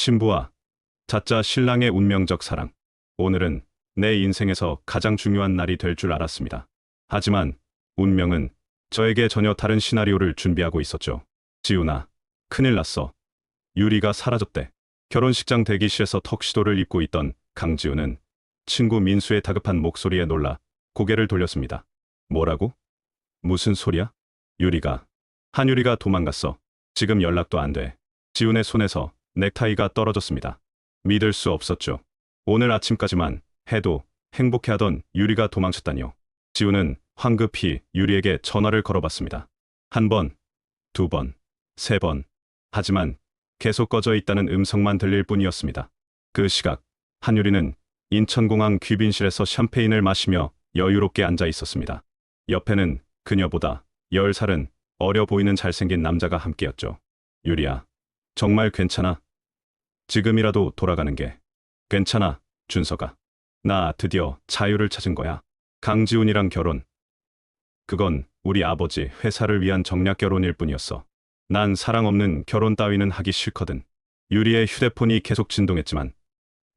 신부와 자짜 신랑의 운명적 사랑. 오늘은 내 인생에서 가장 중요한 날이 될 줄 알았습니다. 하지만 운명은 저에게 전혀 다른 시나리오를 준비하고 있었죠. 지훈아, 큰일 났어. 유리가 사라졌대. 결혼식장 대기실에서 턱시도를 입고 있던 강지훈은 친구 민수의 다급한 목소리에 놀라 고개를 돌렸습니다. 뭐라고? 무슨 소리야? 유리가. 한유리가 도망갔어. 지금 연락도 안 돼. 지훈의 손에서 넥타이가 떨어졌습니다. 믿을 수 없었죠. 오늘 아침까지만 해도 행복해하던 유리가 도망쳤다니요. 지훈은 황급히 유리에게 전화를 걸어봤습니다. 한 번, 두 번, 세 번. 하지만 계속 꺼져 있다는 음성만 들릴 뿐이었습니다. 그 시각 한유리는 인천공항 귀빈실에서 샴페인을 마시며 여유롭게 앉아 있었습니다. 옆에는 그녀보다 10살은 어려 보이는 잘생긴 남자가 함께였죠. 유리야, 정말 괜찮아? 지금이라도 돌아가는 게 괜찮아, 준서가. 나 드디어 자유를 찾은 거야. 강지훈이랑 결혼. 그건 우리 아버지 회사를 위한 정략 결혼일 뿐이었어. 난 사랑 없는 결혼 따위는 하기 싫거든. 유리의 휴대폰이 계속 진동했지만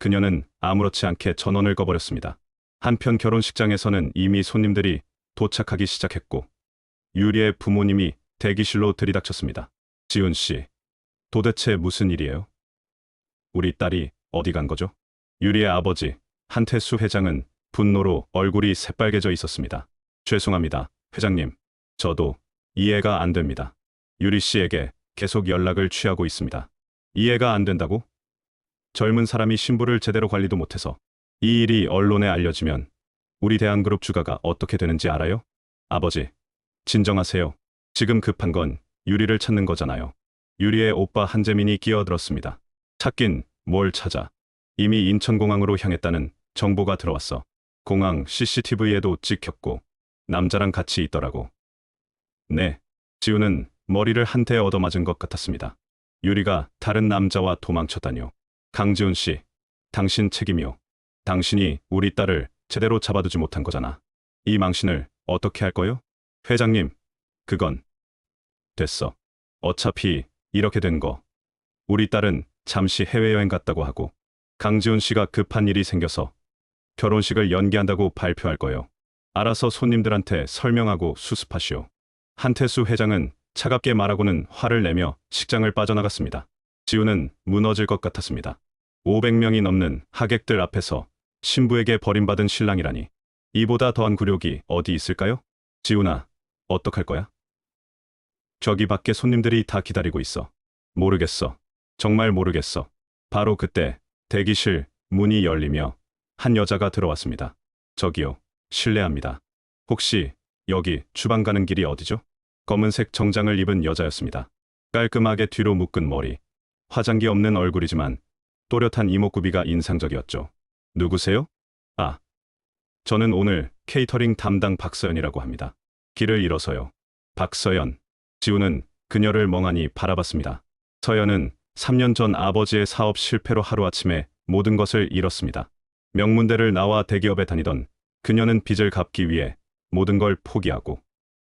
그녀는 아무렇지 않게 전원을 꺼버렸습니다. 한편 결혼식장에서는 이미 손님들이 도착하기 시작했고 유리의 부모님이 대기실로 들이닥쳤습니다. 지훈 씨, 도대체 무슨 일이에요? 우리 딸이 어디 간 거죠? 유리의 아버지 한태수 회장은 분노로 얼굴이 새빨개져 있었습니다. 죄송합니다, 회장님. 저도 이해가 안 됩니다. 유리 씨에게 계속 연락을 취하고 있습니다. 이해가 안 된다고? 젊은 사람이 신부를 제대로 관리도 못해서 이 일이 언론에 알려지면 우리 대한그룹 주가가 어떻게 되는지 알아요? 아버지, 진정하세요. 지금 급한 건 유리를 찾는 거잖아요. 유리의 오빠 한재민이 끼어들었습니다. 찾긴 뭘 찾아. 이미 인천공항으로 향했다는 정보가 들어왔어. 공항 CCTV에도 찍혔고 남자랑 같이 있더라고. 네. 지훈은 머리를 한 대 얻어맞은 것 같았습니다. 유리가 다른 남자와 도망쳤다뇨. 강지훈 씨, 당신 책임이요. 당신이 우리 딸을 제대로 잡아두지 못한 거잖아. 이 망신을 어떻게 할 거요? 회장님, 그건 됐어. 어차피 이렇게 된 거. 우리 딸은 잠시 해외여행 갔다고 하고 강지훈 씨가 급한 일이 생겨서 결혼식을 연기한다고 발표할 거예요. 알아서 손님들한테 설명하고 수습하시오. 한태수 회장은 차갑게 말하고는 화를 내며 식장을 빠져나갔습니다. 지훈은 무너질 것 같았습니다. 500명이 넘는 하객들 앞에서 신부에게 버림받은 신랑이라니. 이보다 더한 굴욕이 어디 있을까요? 지훈아, 어떡할 거야? 저기 밖에 손님들이 다 기다리고 있어. 모르겠어. 정말 모르겠어. 바로 그때 대기실 문이 열리며 한 여자가 들어왔습니다. 저기요, 실례합니다. 혹시 여기 주방 가는 길이 어디죠? 검은색 정장을 입은 여자였습니다. 깔끔하게 뒤로 묶은 머리, 화장기 없는 얼굴이지만 또렷한 이목구비가 인상적이었죠. 누구세요? 아, 저는 오늘 케이터링 담당 박서연이라고 합니다. 길을 잃어서요. 박서연. 지훈은 그녀를 멍하니 바라봤습니다. 서연은 3년 전 아버지의 사업 실패로 하루아침에 모든 것을 잃었습니다. 명문대를 나와 대기업에 다니던 그녀는 빚을 갚기 위해 모든 걸 포기하고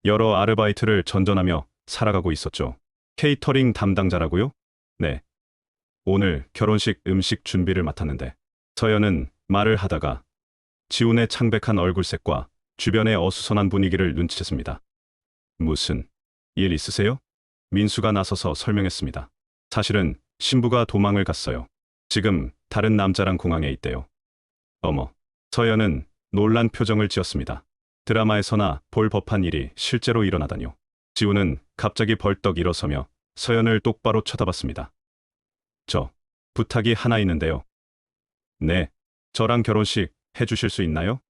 여러 아르바이트를 전전하며 살아가고 있었죠. 케이터링 담당자라고요? 네. 오늘 결혼식 음식 준비를 맡았는데 서연은 말을 하다가 지훈의 창백한 얼굴색과 주변의 어수선한 분위기를 눈치챘습니다. 무슨 일 있으세요? 민수가 나서서 설명했습니다. 사실은 신부가 도망을 갔어요. 지금 다른 남자랑 공항에 있대요. 어머. 서연은 놀란 표정을 지었습니다. 드라마에서나 볼 법한 일이 실제로 일어나다뇨. 지훈은 갑자기 벌떡 일어서며 서연을 똑바로 쳐다봤습니다. 저, 부탁이 하나 있는데요. 네. 저랑 결혼식 해주실 수 있나요?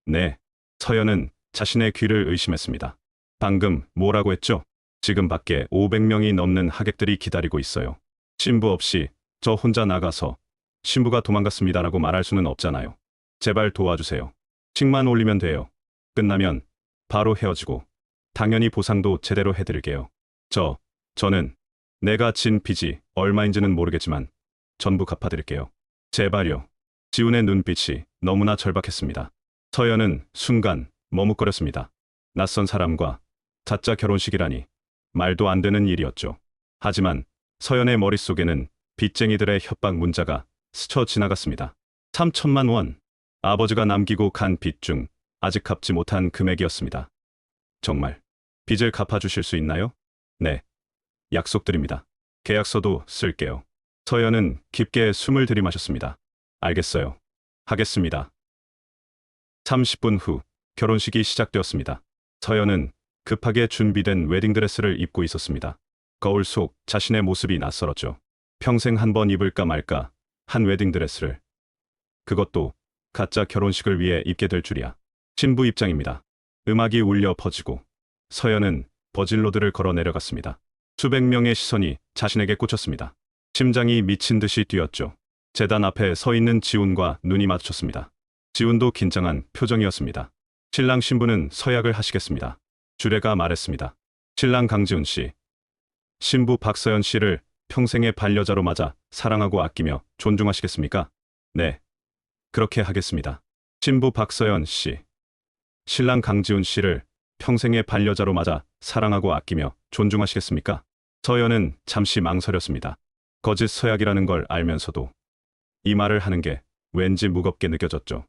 네. 서연은 자신의 귀를 의심했습니다. 방금 뭐라고 했죠? 지금 밖에 500명이 넘는 하객들이 기다리고 있어요. 신부 없이 저 혼자 나가서 신부가 도망갔습니다라고 말할 수는 없잖아요. 제발 도와주세요. 칙만 올리면 돼요. 끝나면 바로 헤어지고 당연히 보상도 제대로 해드릴게요. 저는 내가 진 빚이 얼마인지는 모르겠지만 전부 갚아드릴게요. 제발요. 지훈의 눈빛이 너무나 절박했습니다. 서연은 순간 머뭇거렸습니다. 낯선 사람과 자짜 결혼식이라니 말도 안 되는 일이었죠. 하지만 서연의 머릿속에는 빚쟁이들의 협박 문자가 스쳐 지나갔습니다. 3천만 원. 아버지가 남기고 간 빚 중 아직 갚지 못한 금액이었습니다. 정말 빚을 갚아주실 수 있나요? 네. 약속드립니다. 계약서도 쓸게요. 서연은 깊게 숨을 들이마셨습니다. 알겠어요. 하겠습니다. 30분 후 결혼식이 시작되었습니다. 서연은 급하게 준비된 웨딩드레스를 입고 있었습니다. 거울 속 자신의 모습이 낯설었죠. 평생 한 번 입을까 말까 한 웨딩드레스를. 그것도 가짜 결혼식을 위해 입게 될 줄이야. 신부 입장입니다. 음악이 울려 퍼지고 서연은 버질로드를 걸어 내려갔습니다. 수백 명의 시선이 자신에게 꽂혔습니다. 심장이 미친 듯이 뛰었죠. 제단 앞에 서 있는 지훈과 눈이 마주쳤습니다. 지훈도 긴장한 표정이었습니다. 신랑 신부는 서약을 하시겠습니다. 주례가 말했습니다. 신랑 강지훈 씨, 신부 박서연 씨를 평생의 반려자로 맞아 사랑하고 아끼며 존중하시겠습니까? 네, 그렇게 하겠습니다. 신부 박서연 씨, 신랑 강지훈 씨를 평생의 반려자로 맞아 사랑하고 아끼며 존중하시겠습니까? 서연은 잠시 망설였습니다. 거짓 서약이라는 걸 알면서도 이 말을 하는 게 왠지 무겁게 느껴졌죠.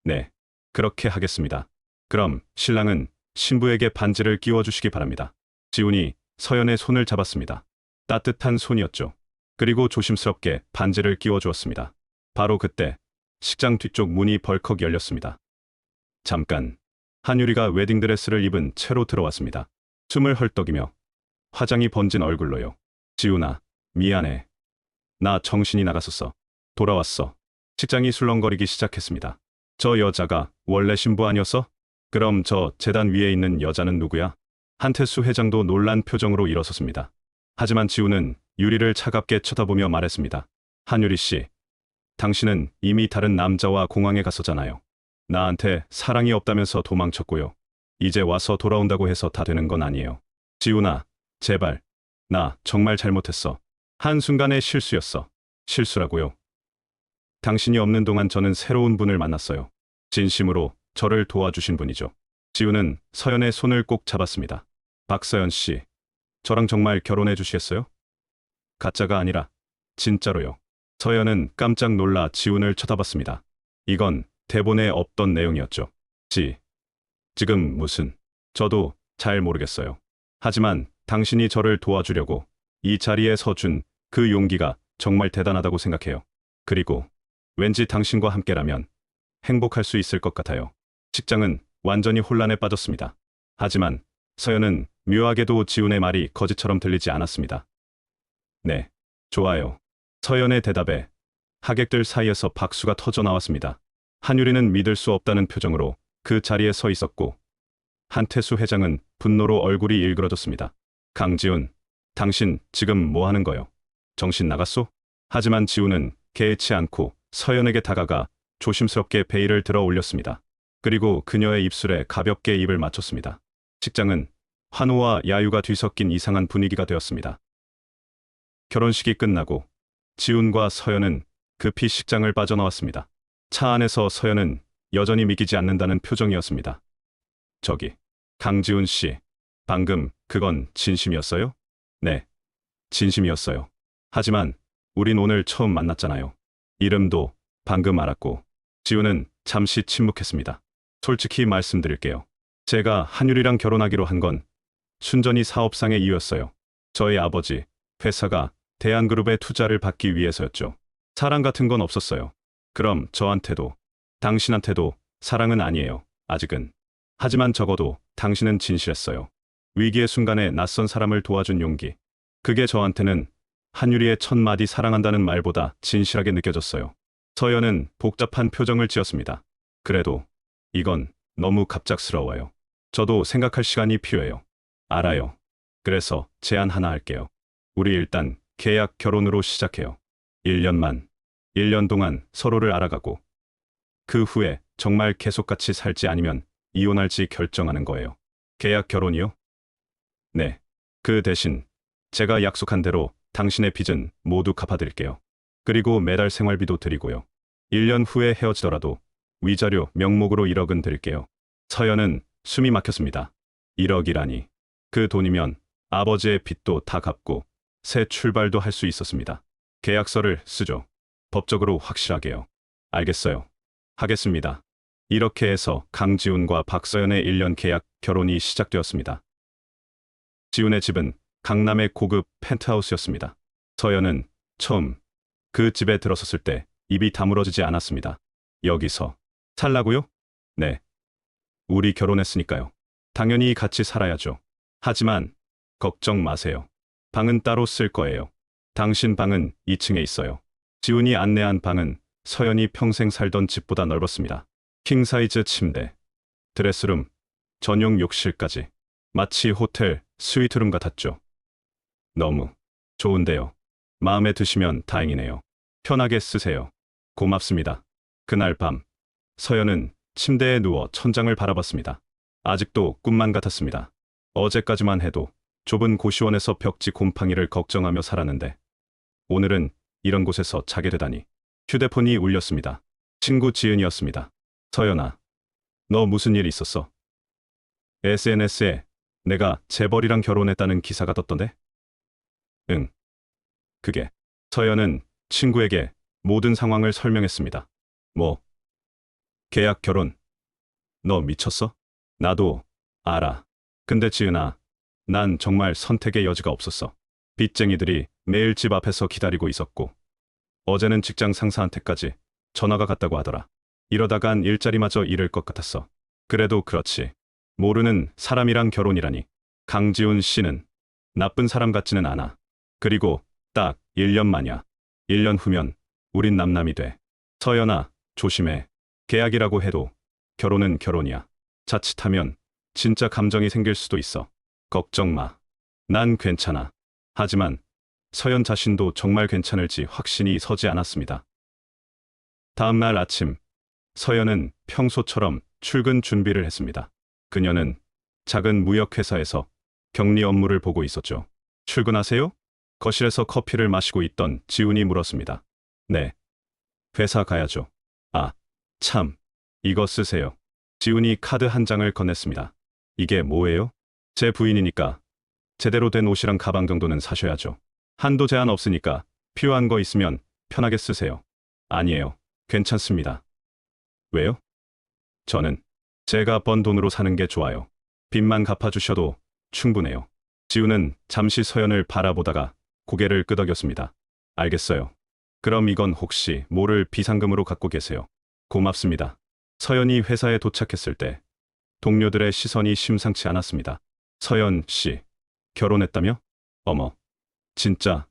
네, 그렇게 하겠습니다. 그럼 신랑은 신부에게 반지를 끼워주시기 바랍니다. 지훈이 서연의 손을 잡았습니다. 따뜻한 손이었죠. 그리고 조심스럽게 반지를 끼워주었습니다. 바로 그때 식장 뒤쪽 문이 벌컥 열렸습니다. 잠깐, 한유리가 웨딩드레스를 입은 채로 들어왔습니다. 숨을 헐떡이며 화장이 번진 얼굴로요. 지훈아, 미안해. 나 정신이 나갔었어. 돌아왔어. 식장이 술렁거리기 시작했습니다. 저 여자가 원래 신부 아니었어? 그럼 저 제단 위에 있는 여자는 누구야? 한태수 회장도 놀란 표정으로 일어섰습니다. 하지만 지훈은 유리를 차갑게 쳐다보며 말했습니다. 한유리 씨, 당신은 이미 다른 남자와 공항에 갔었잖아요. 나한테 사랑이 없다면서 도망쳤고요. 이제 와서 돌아온다고 해서 다 되는 건 아니에요. 지훈아, 제발. 나 정말 잘못했어. 한순간의 실수였어. 실수라고요. 당신이 없는 동안 저는 새로운 분을 만났어요. 진심으로 저를 도와주신 분이죠. 지훈은 서연의 손을 꼭 잡았습니다. 박서연 씨, 저랑 정말 결혼해 주시겠어요? 가짜가 아니라 진짜로요. 서연은 깜짝 놀라 지훈을 쳐다봤습니다. 이건 대본에 없던 내용이었죠. 지금 무슨, 저도 잘 모르겠어요. 하지만 당신이 저를 도와주려고 이 자리에 서준 그 용기가 정말 대단하다고 생각해요. 그리고 왠지 당신과 함께라면 행복할 수 있을 것 같아요. 식장은 완전히 혼란에 빠졌습니다. 하지만 서연은 묘하게도 지훈의 말이 거짓처럼 들리지 않았습니다. 네, 좋아요. 서연의 대답에 하객들 사이에서 박수가 터져 나왔습니다. 한유리는 믿을 수 없다는 표정으로 그 자리에 서 있었고 한태수 회장은 분노로 얼굴이 일그러졌습니다. 강지훈, 당신 지금 뭐 하는 거요? 정신 나갔소? 하지만 지훈은 개의치 않고 서연에게 다가가 조심스럽게 베일을 들어 올렸습니다. 그리고 그녀의 입술에 가볍게 입을 맞췄습니다. 식장은 환호와 야유가 뒤섞인 이상한 분위기가 되었습니다. 결혼식이 끝나고 지훈과 서연은 급히 식장을 빠져나왔습니다. 차 안에서 서연은 여전히 믿기지 않는다는 표정이었습니다. 저기, 강지훈 씨, 방금 그건 진심이었어요? 네, 진심이었어요. 하지만 우린 오늘 처음 만났잖아요. 이름도 방금 알았고. 지훈은 잠시 침묵했습니다. 솔직히 말씀드릴게요. 제가 한유리랑 결혼하기로 한 건 순전히 사업상의 이유였어요. 저희 아버지 회사가 대한그룹의 투자를 받기 위해서였죠. 사랑 같은 건 없었어요. 그럼 저한테도 당신한테도 사랑은 아니에요. 아직은. 하지만 적어도 당신은 진실했어요. 위기의 순간에 낯선 사람을 도와준 용기. 그게 저한테는 한유리의 첫 마디 사랑한다는 말보다 진실하게 느껴졌어요. 서연은 복잡한 표정을 지었습니다. 그래도 이건 너무 갑작스러워요. 저도 생각할 시간이 필요해요. 알아요. 그래서 제안 하나 할게요. 우리 일단 계약 결혼으로 시작해요. 1년 동안 서로를 알아가고 그 후에 정말 계속 같이 살지 아니면 이혼할지 결정하는 거예요. 계약 결혼이요? 네. 그 대신 제가 약속한 대로 당신의 빚은 모두 갚아드릴게요. 그리고 매달 생활비도 드리고요. 1년 후에 헤어지더라도 위자료 명목으로 1억은 드릴게요. 서연은 숨이 막혔습니다. 1억이라니. 그 돈이면 아버지의 빚도 다 갚고 새 출발도 할 수 있었습니다. 계약서를 쓰죠. 법적으로 확실하게요. 알겠어요. 하겠습니다. 이렇게 해서 강지훈과 박서연의 1년 계약 결혼이 시작되었습니다. 지훈의 집은 강남의 고급 펜트하우스였습니다. 서연은 처음 그 집에 들어섰을 때 입이 다물어지지 않았습니다. 여기서 살라고요? 네. 우리 결혼했으니까요. 당연히 같이 살아야죠. 하지만 걱정 마세요. 방은 따로 쓸 거예요. 당신 방은 2층에 있어요. 지훈이 안내한 방은 서연이 평생 살던 집보다 넓었습니다. 킹사이즈 침대, 드레스룸, 전용 욕실까지. 마치 호텔 스위트룸 같았죠. 너무 좋은데요. 마음에 드시면 다행이네요. 편하게 쓰세요. 고맙습니다. 그날 밤, 서연은 침대에 누워 천장을 바라봤습니다. 아직도 꿈만 같았습니다. 어제까지만 해도 좁은 고시원에서 벽지 곰팡이를 걱정하며 살았는데 오늘은 이런 곳에서 자게 되다니. 휴대폰이 울렸습니다. 친구 지은이었습니다. 서연아, 너 무슨 일 있었어? SNS에 내가 재벌이랑 결혼했다는 기사가 떴던데? 응. 그게. 서연은 친구에게 모든 상황을 설명했습니다. 뭐? 계약 결혼. 너 미쳤어? 나도 알아. 근데 지은아, 난 정말 선택의 여지가 없었어. 빚쟁이들이 매일 집 앞에서 기다리고 있었고 어제는 직장 상사한테까지 전화가 갔다고 하더라. 이러다간 일자리마저 잃을 것 같았어. 그래도 그렇지. 모르는 사람이랑 결혼이라니. 강지훈 씨는 나쁜 사람 같지는 않아. 그리고 딱 1년 만이야. 1년 후면 우린 남남이 돼. 서연아, 조심해. 계약이라고 해도 결혼은 결혼이야. 자칫하면 진짜 감정이 생길 수도 있어. 걱정 마. 난 괜찮아. 하지만 서연 자신도 정말 괜찮을지 확신이 서지 않았습니다. 다음 날 아침, 서연은 평소처럼 출근 준비를 했습니다. 그녀는 작은 무역회사에서 격리 업무를 보고 있었죠. 출근하세요? 거실에서 커피를 마시고 있던 지훈이 물었습니다. 네. 회사 가야죠. 아, 참. 이거 쓰세요. 지훈이 카드 한 장을 건넸습니다. 이게 뭐예요? 제 부인이니까 제대로 된 옷이랑 가방 정도는 사셔야죠. 한도 제한 없으니까 필요한 거 있으면 편하게 쓰세요. 아니에요. 괜찮습니다. 왜요? 저는 제가 번 돈으로 사는 게 좋아요. 빚만 갚아주셔도 충분해요. 지훈은 잠시 서연을 바라보다가 고개를 끄덕였습니다. 알겠어요. 그럼 이건 혹시 뭐를 비상금으로 갖고 계세요? 고맙습니다. 서연이 회사에 도착했을 때 동료들의 시선이 심상치 않았습니다. 서연 씨, 결혼했다며? 어머, 진짜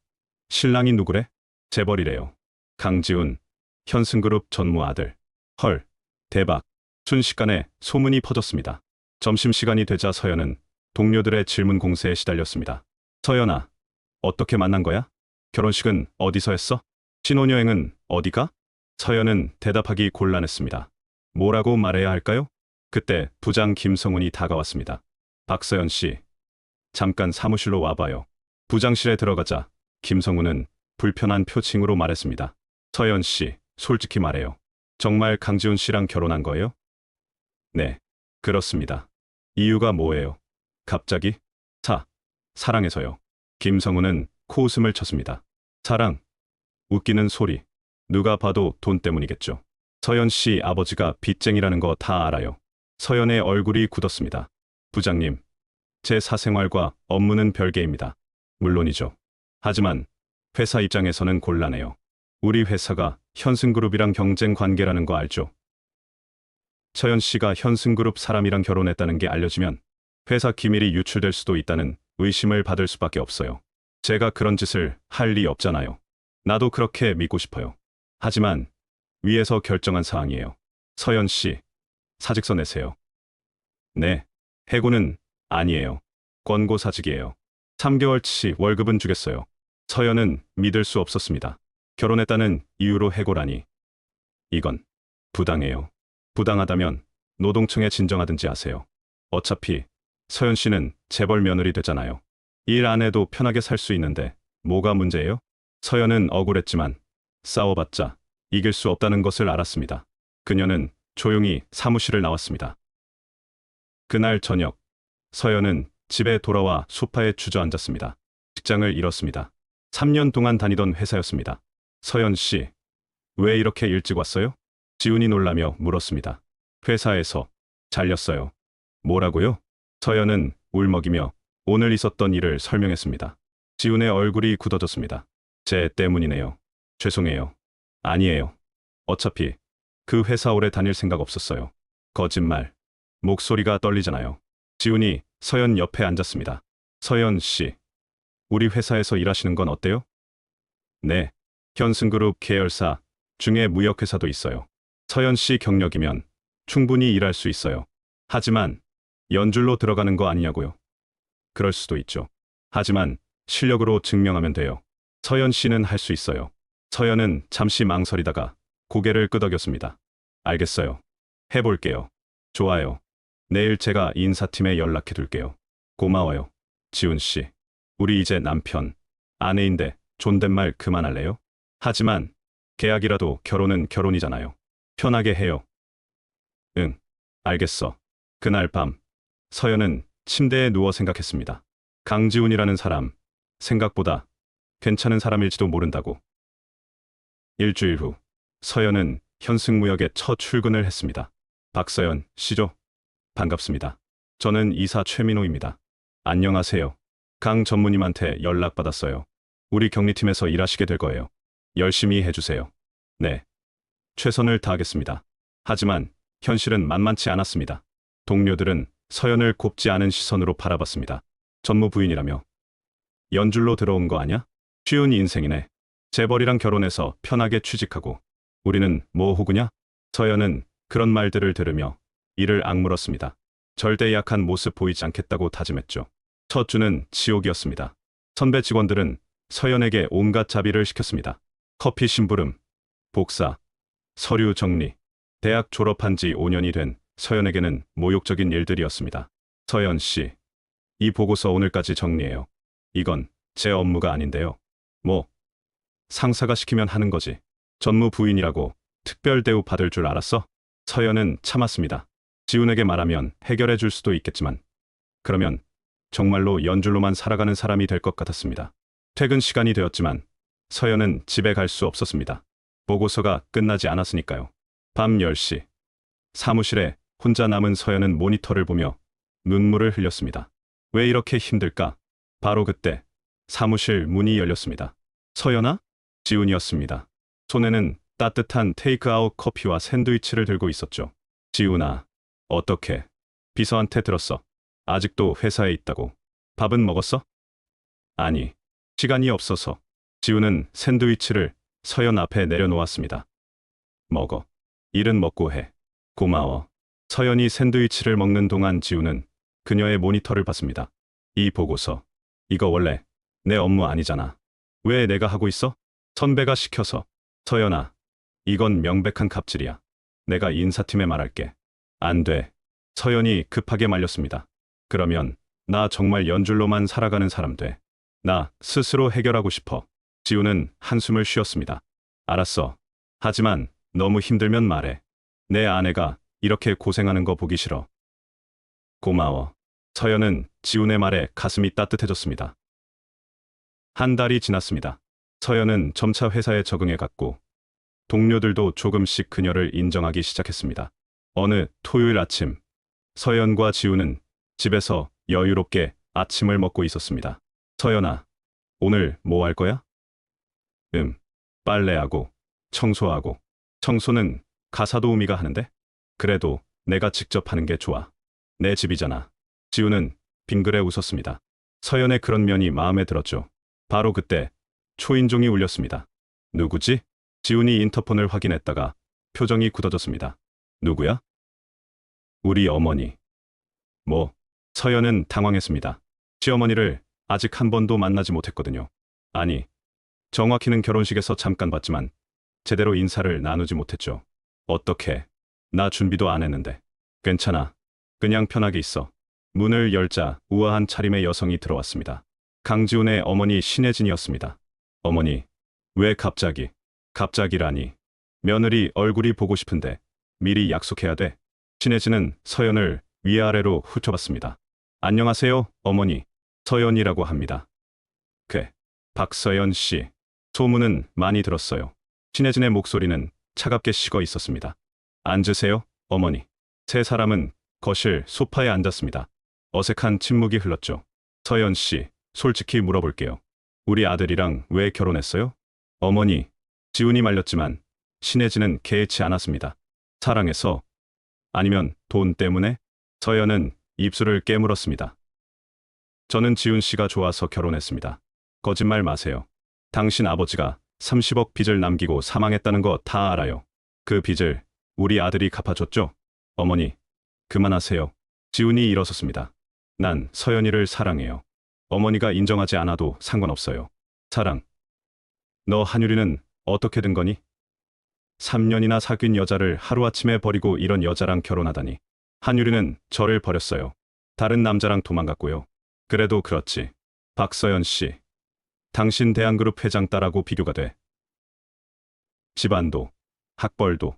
신랑이 누구래? 재벌이래요. 강지훈, 현승그룹 전무 아들. 헐, 대박. 순식간에 소문이 퍼졌습니다. 점심시간이 되자 서연은 동료들의 질문 공세에 시달렸습니다. 서연아, 어떻게 만난 거야? 결혼식은 어디서 했어? 신혼여행은 어디가? 서연은 대답하기 곤란했습니다. 뭐라고 말해야 할까요? 그때 부장 김성훈이 다가왔습니다. 박서연 씨, 잠깐 사무실로 와봐요. 부장실에 들어가자 김성훈은 불편한 표情으로 말했습니다. 서연 씨, 솔직히 말해요. 정말 강지훈 씨랑 결혼한 거예요? 네, 그렇습니다. 이유가 뭐예요? 갑자기? 사랑해서요. 김성훈은 코웃음을 쳤습니다. 사랑? 웃기는 소리. 누가 봐도 돈 때문이겠죠. 서연 씨 아버지가 빚쟁이라는 거 다 알아요. 서연의 얼굴이 굳었습니다. 부장님, 제 사생활과 업무는 별개입니다. 물론이죠. 하지만 회사 입장에서는 곤란해요. 우리 회사가 현승그룹이랑 경쟁 관계라는 거 알죠? 서연 씨가 현승그룹 사람이랑 결혼했다는 게 알려지면 회사 기밀이 유출될 수도 있다는 의심을 받을 수밖에 없어요. 제가 그런 짓을 할 리 없잖아요. 나도 그렇게 믿고 싶어요. 하지만 위에서 결정한 사항이에요. 서연 씨, 사직서 내세요. 네, 해고는 아니에요. 권고사직이에요. 3개월치 월급은 주겠어요. 서연은 믿을 수 없었습니다. 결혼했다는 이유로 해고라니. 이건 부당해요. 부당하다면 노동청에 진정하든지 하세요. 어차피 서연 씨는 재벌 며느리 되잖아요. 일 안 해도 편하게 살 수 있는데 뭐가 문제예요? 서연은 억울했지만 싸워봤자 이길 수 없다는 것을 알았습니다. 그녀는 조용히 사무실을 나왔습니다. 그날 저녁, 서연은 집에 돌아와 소파에 주저앉았습니다. 직장을 잃었습니다. 3년 동안 다니던 회사였습니다. 서연 씨, 왜 이렇게 일찍 왔어요? 지훈이 놀라며 물었습니다. 회사에서 잘렸어요. 뭐라고요? 서연은 울먹이며 오늘 있었던 일을 설명했습니다. 지훈의 얼굴이 굳어졌습니다. 제 때문이네요. 죄송해요. 아니에요. 어차피 그 회사 오래 다닐 생각 없었어요. 거짓말. 목소리가 떨리잖아요. 지훈이 서연 옆에 앉았습니다. 서연 씨, 우리 회사에서 일하시는 건 어때요? 네. 현승그룹 계열사 중에 무역회사도 있어요. 서연 씨 경력이면 충분히 일할 수 있어요. 하지만 연줄로 들어가는 거 아니냐고요. 그럴 수도 있죠. 하지만 실력으로 증명하면 돼요. 서연 씨는 할 수 있어요. 서연은 잠시 망설이다가 고개를 끄덕였습니다. 알겠어요. 해볼게요. 좋아요. 내일 제가 인사팀에 연락해 둘게요. 고마워요. 지훈 씨. 우리 이제 남편, 아내인데 존댓말 그만할래요? 하지만 계약이라도 결혼은 결혼이잖아요. 편하게 해요. 응, 알겠어. 그날 밤, 서연은 침대에 누워 생각했습니다. 강지훈이라는 사람, 생각보다 괜찮은 사람일지도 모른다고. 일주일 후, 서연은 현승무역에 첫 출근을 했습니다. 박서연 씨죠? 반갑습니다. 저는 이사 최민호입니다. 안녕하세요. 강 전무님한테 연락받았어요. 우리 격리팀에서 일하시게 될 거예요. 열심히 해주세요. 네. 최선을 다하겠습니다. 하지만 현실은 만만치 않았습니다. 동료들은 서연을 곱지 않은 시선으로 바라봤습니다. 전무 부인이라며. 연줄로 들어온 거 아냐? 쉬운 인생이네. 재벌이랑 결혼해서 편하게 취직하고. 우리는 뭐 호구냐? 서연은 그런 말들을 들으며 이를 악물었습니다. 절대 약한 모습 보이지 않겠다고 다짐했죠. 첫 주는 지옥이었습니다. 선배 직원들은 서연에게 온갖 자비를 시켰습니다. 커피 심부름, 복사, 서류 정리. 대학 졸업한 지 5년이 된 서연에게는 모욕적인 일들이었습니다. 서연 씨, 이 보고서 오늘까지 정리해요. 이건 제 업무가 아닌데요. 뭐, 상사가 시키면 하는 거지. 전무 부인이라고 특별 대우 받을 줄 알았어? 서연은 참았습니다. 지훈에게 말하면 해결해 줄 수도 있겠지만, 그러면 정말로 연줄로만 살아가는 사람이 될 것 같았습니다. 퇴근 시간이 되었지만 서연은 집에 갈 수 없었습니다. 보고서가 끝나지 않았으니까요. 밤 10시. 사무실에 혼자 남은 서연은 모니터를 보며 눈물을 흘렸습니다. 왜 이렇게 힘들까? 바로 그때 사무실 문이 열렸습니다. 서연아? 지훈이었습니다. 손에는 따뜻한 테이크아웃 커피와 샌드위치를 들고 있었죠. 지훈아, 어떻게? 비서한테 들었어. 아직도 회사에 있다고. 밥은 먹었어? 아니, 시간이 없어서. 지훈은 샌드위치를 서연 앞에 내려놓았습니다. 먹어. 일은 먹고 해. 고마워. 서연이 샌드위치를 먹는 동안 지훈은 그녀의 모니터를 봤습니다. 이 보고서. 이거 원래 내 업무 아니잖아. 왜 내가 하고 있어? 선배가 시켜서. 서연아, 이건 명백한 갑질이야. 내가 인사팀에 말할게. 안 돼. 서연이 급하게 말렸습니다. 그러면 나 정말 연줄로만 살아가는 사람 돼. 나 스스로 해결하고 싶어. 지훈은 한숨을 쉬었습니다. 알았어. 하지만 너무 힘들면 말해. 내 아내가 이렇게 고생하는 거 보기 싫어. 고마워. 서연은 지훈의 말에 가슴이 따뜻해졌습니다. 한 달이 지났습니다. 서연은 점차 회사에 적응해 갔고 동료들도 조금씩 그녀를 인정하기 시작했습니다. 어느 토요일 아침, 서연과 지훈은 집에서 여유롭게 아침을 먹고 있었습니다. 서연아, 오늘 뭐 할 거야? 빨래하고 청소하고. 청소는 가사도우미가 하는데? 그래도 내가 직접 하는 게 좋아. 내 집이잖아. 지훈은 빙그레 웃었습니다. 서연의 그런 면이 마음에 들었죠. 바로 그때 초인종이 울렸습니다. 누구지? 지훈이 인터폰을 확인했다가 표정이 굳어졌습니다. 누구야? 우리 어머니. 뭐? 서연은 당황했습니다. 시어머니를 아직 한 번도 만나지 못했거든요. 아니, 정확히는 결혼식에서 잠깐 봤지만 제대로 인사를 나누지 못했죠. 어떻게? 나 준비도 안 했는데. 괜찮아. 그냥 편하게 있어. 문을 열자 우아한 차림의 여성이 들어왔습니다. 강지훈의 어머니 신혜진이었습니다. 어머니, 왜 갑자기? 갑자기라니. 며느리 얼굴이 보고 싶은데 미리 약속해야 돼. 신혜진은 서연을 위아래로 훑어봤습니다. 안녕하세요, 어머니. 서연이라고 합니다. 박서연 씨. 소문은 많이 들었어요. 신혜진의 목소리는 차갑게 식어 있었습니다. 앉으세요, 어머니. 세 사람은 거실 소파에 앉았습니다. 어색한 침묵이 흘렀죠. 서연 씨, 솔직히 물어볼게요. 우리 아들이랑 왜 결혼했어요? 어머니, 지훈이 말렸지만 신혜진은 개의치 않았습니다. 사랑해서? 아니면 돈 때문에? 서연은 입술을 깨물었습니다. 저는 지훈 씨가 좋아서 결혼했습니다. 거짓말 마세요. 당신 아버지가 30억 빚을 남기고 사망했다는 거 다 알아요. 그 빚을 우리 아들이 갚아줬죠? 어머니, 그만하세요. 지훈이 일어섰습니다. 난 서연이를 사랑해요. 어머니가 인정하지 않아도 상관없어요. 사랑. 너 한유리는 어떻게 된 거니? 3년이나 사귄 여자를 하루아침에 버리고 이런 여자랑 결혼하다니. 한유리는 저를 버렸어요. 다른 남자랑 도망갔고요. 그래도 그렇지. 박서연 씨. 당신 대한그룹 회장 딸하고 비교가 돼. 집안도, 학벌도,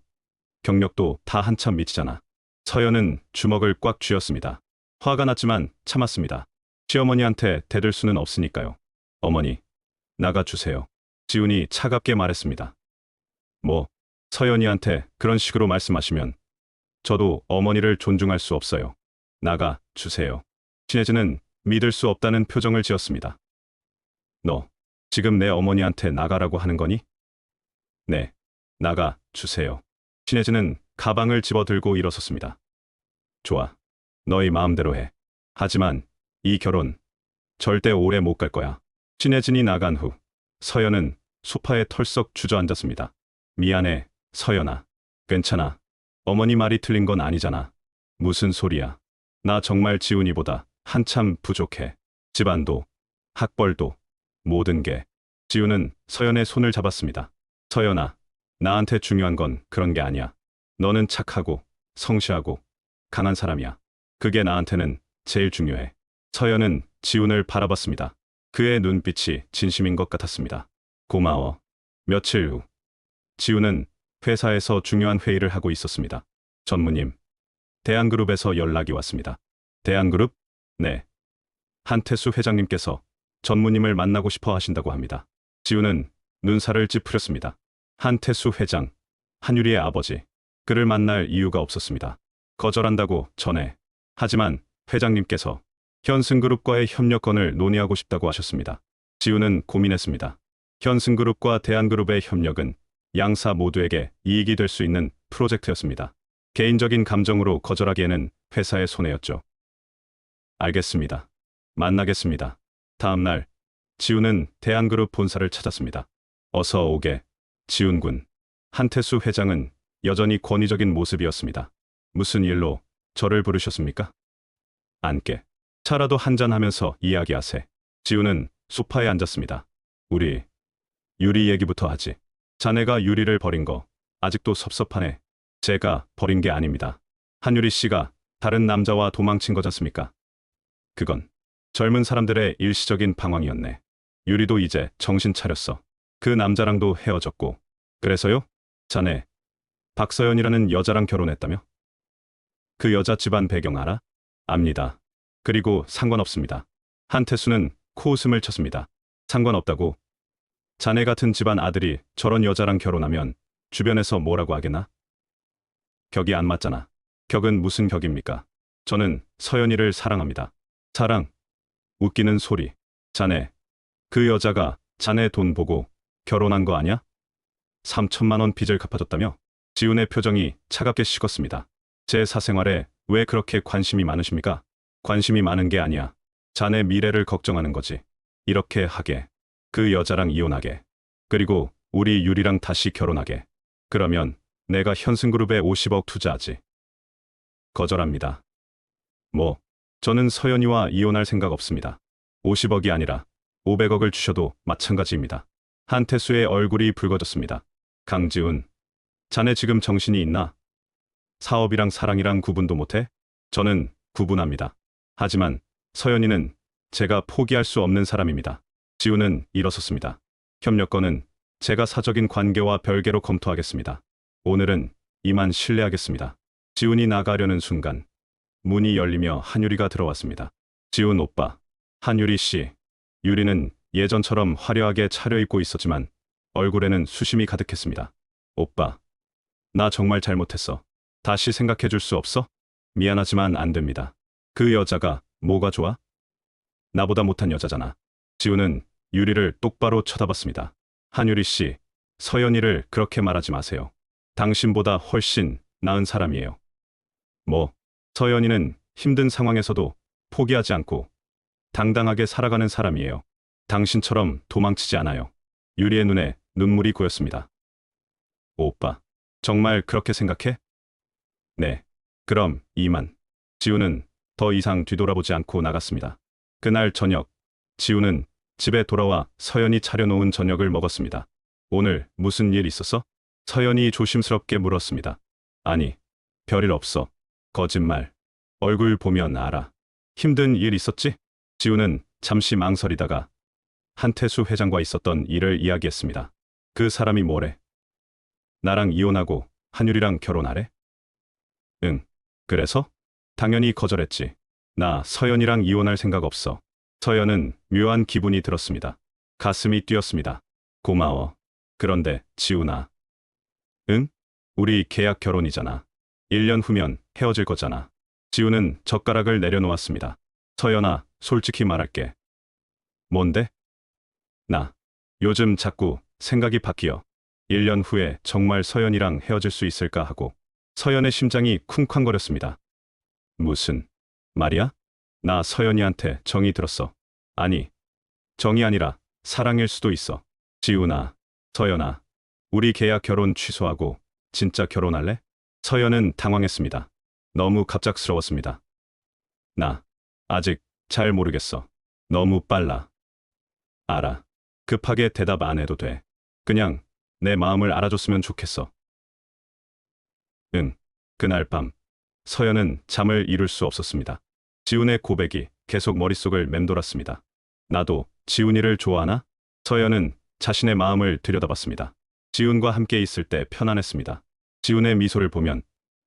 경력도 다 한참 미치잖아. 서연은 주먹을 꽉 쥐었습니다. 화가 났지만 참았습니다. 시어머니한테 대들 수는 없으니까요. 어머니, 나가주세요. 지훈이 차갑게 말했습니다. 뭐, 서연이한테 그런 식으로 말씀하시면 저도 어머니를 존중할 수 없어요. 나가 주세요. 신혜진은 믿을 수 없다는 표정을 지었습니다. 너, 지금 내 어머니한테 나가라고 하는 거니? 네, 나가 주세요. 신혜진은 가방을 집어들고 일어섰습니다. 좋아, 너희 마음대로 해. 하지만 이 결혼 절대 오래 못 갈 거야. 신혜진이 나간 후 서연은 소파에 털썩 주저앉았습니다. 미안해, 서연아. 괜찮아. 어머니 말이 틀린 건 아니잖아. 무슨 소리야. 나 정말 지훈이보다 한참 부족해. 집안도, 학벌도, 모든 게. 지훈은 서연의 손을 잡았습니다. 서연아, 나한테 중요한 건 그런 게 아니야. 너는 착하고, 성실하고, 강한 사람이야. 그게 나한테는 제일 중요해. 서연은 지훈을 바라봤습니다. 그의 눈빛이 진심인 것 같았습니다. 고마워. 며칠 후, 지훈은 회사에서 중요한 회의를 하고 있었습니다. 전무님, 대한그룹에서 연락이 왔습니다. 대한그룹? 네. 한태수 회장님께서 전무님을 만나고 싶어 하신다고 합니다. 지훈은 눈살을 찌푸렸습니다. 한태수 회장, 한유리의 아버지. 그를 만날 이유가 없었습니다. 거절한다고 전해. 하지만 회장님께서 현승그룹과의 협력권을 논의하고 싶다고 하셨습니다. 지훈은 고민했습니다. 현승그룹과 대한그룹의 협력은 양사 모두에게 이익이 될 수 있는 프로젝트였습니다. 개인적인 감정으로 거절하기에는 회사의 손해였죠. 알겠습니다. 만나겠습니다. 다음 날, 지훈은 대한그룹 본사를 찾았습니다. 어서 오게, 지훈 군. 한태수 회장은 여전히 권위적인 모습이었습니다. 무슨 일로 저를 부르셨습니까? 앉게. 차라도 한잔하면서 이야기하세. 지훈은 소파에 앉았습니다. 우리 유리 얘기부터 하지. 자네가 유리를 버린 거 아직도 섭섭하네. 제가 버린 게 아닙니다. 한유리 씨가 다른 남자와 도망친 거잖습니까? 그건 젊은 사람들의 일시적인 방황이었네. 유리도 이제 정신 차렸어. 그 남자랑도 헤어졌고. 그래서요? 자네, 박서연이라는 여자랑 결혼했다며? 그 여자 집안 배경 알아? 압니다. 그리고 상관없습니다. 한태수는 코웃음을 쳤습니다. 상관없다고? 자네 같은 집안 아들이 저런 여자랑 결혼하면 주변에서 뭐라고 하겠나? 격이 안 맞잖아. 격은 무슨 격입니까? 저는 서연이를 사랑합니다. 사랑? 웃기는 소리. 자네, 그 여자가 자네 돈 보고 결혼한 거 아냐? 3천만 원 빚을 갚아줬다며? 지훈의 표정이 차갑게 식었습니다. 제 사생활에 왜 그렇게 관심이 많으십니까? 관심이 많은 게 아니야. 자네 미래를 걱정하는 거지. 이렇게 하게. 그 여자랑 이혼하게. 그리고 우리 유리랑 다시 결혼하게. 그러면 내가 현승그룹에 50억 투자하지. 거절합니다. 뭐, 저는 서연이와 이혼할 생각 없습니다. 50억이 아니라 500억을 주셔도 마찬가지입니다. 한태수의 얼굴이 붉어졌습니다. 강지훈, 자네 지금 정신이 있나? 사업이랑 사랑이랑 구분도 못해? 저는 구분합니다. 하지만 서연이는 제가 포기할 수 없는 사람입니다. 지훈은 일어섰습니다. 협력권은 제가 사적인 관계와 별개로 검토하겠습니다. 오늘은 이만 실례하겠습니다. 지훈이 나가려는 순간 문이 열리며 한유리가 들어왔습니다. 지훈 오빠, 한유리 씨. 유리는 예전처럼 화려하게 차려입고 있었지만 얼굴에는 수심이 가득했습니다. 오빠, 나 정말 잘못했어. 다시 생각해 줄 수 없어? 미안하지만 안 됩니다. 그 여자가 뭐가 좋아? 나보다 못한 여자잖아. 지우는 유리를 똑바로 쳐다봤습니다. 한유리 씨, 서연이를 그렇게 말하지 마세요. 당신보다 훨씬 나은 사람이에요. 뭐, 서연이는 힘든 상황에서도 포기하지 않고 당당하게 살아가는 사람이에요. 당신처럼 도망치지 않아요. 유리의 눈에 눈물이 고였습니다. 오빠, 정말 그렇게 생각해? 네. 그럼 이만. 지우는 더 이상 뒤돌아보지 않고 나갔습니다. 그날 저녁, 지우는 집에 돌아와 서연이 차려놓은 저녁을 먹었습니다. 오늘 무슨 일 있었어? 서연이 조심스럽게 물었습니다. 아니, 별일 없어. 거짓말. 얼굴 보면 알아. 힘든 일 있었지? 지우는 잠시 망설이다가 한태수 회장과 있었던 일을 이야기했습니다. 그 사람이 뭐래? 나랑 이혼하고 한유리랑 결혼하래? 응. 그래서? 당연히 거절했지. 나 서연이랑 이혼할 생각 없어. 서연은 묘한 기분이 들었습니다. 가슴이 뛰었습니다. 고마워. 그런데 지우나. 응? 우리 계약 결혼이잖아. 1년 후면 헤어질 거잖아. 지우는 젓가락을 내려놓았습니다. 서연아, 솔직히 말할게. 뭔데? 나 요즘 자꾸 생각이 바뀌어. 1년 후에 정말 서연이랑 헤어질 수 있을까 하고. 서연의 심장이 쿵쾅거렸습니다. 무슨 말이야? 나 서연이한테 정이 들었어. 아니, 정이 아니라 사랑일 수도 있어. 지우나, 서연아, 우리 계약 결혼 취소하고 진짜 결혼할래? 서연은 당황했습니다. 너무 갑작스러웠습니다. 나 아직 잘 모르겠어. 너무 빨라. 알아. 급하게 대답 안 해도 돼. 그냥 내 마음을 알아줬으면 좋겠어. 응. 그날 밤 서연은 잠을 이룰 수 없었습니다. 지훈의 고백이 계속 머릿속을 맴돌았습니다. 나도 지훈이를 좋아하나? 서연은 자신의 마음을 들여다봤습니다. 지훈과 함께 있을 때 편안했습니다. 지훈의 미소를 보면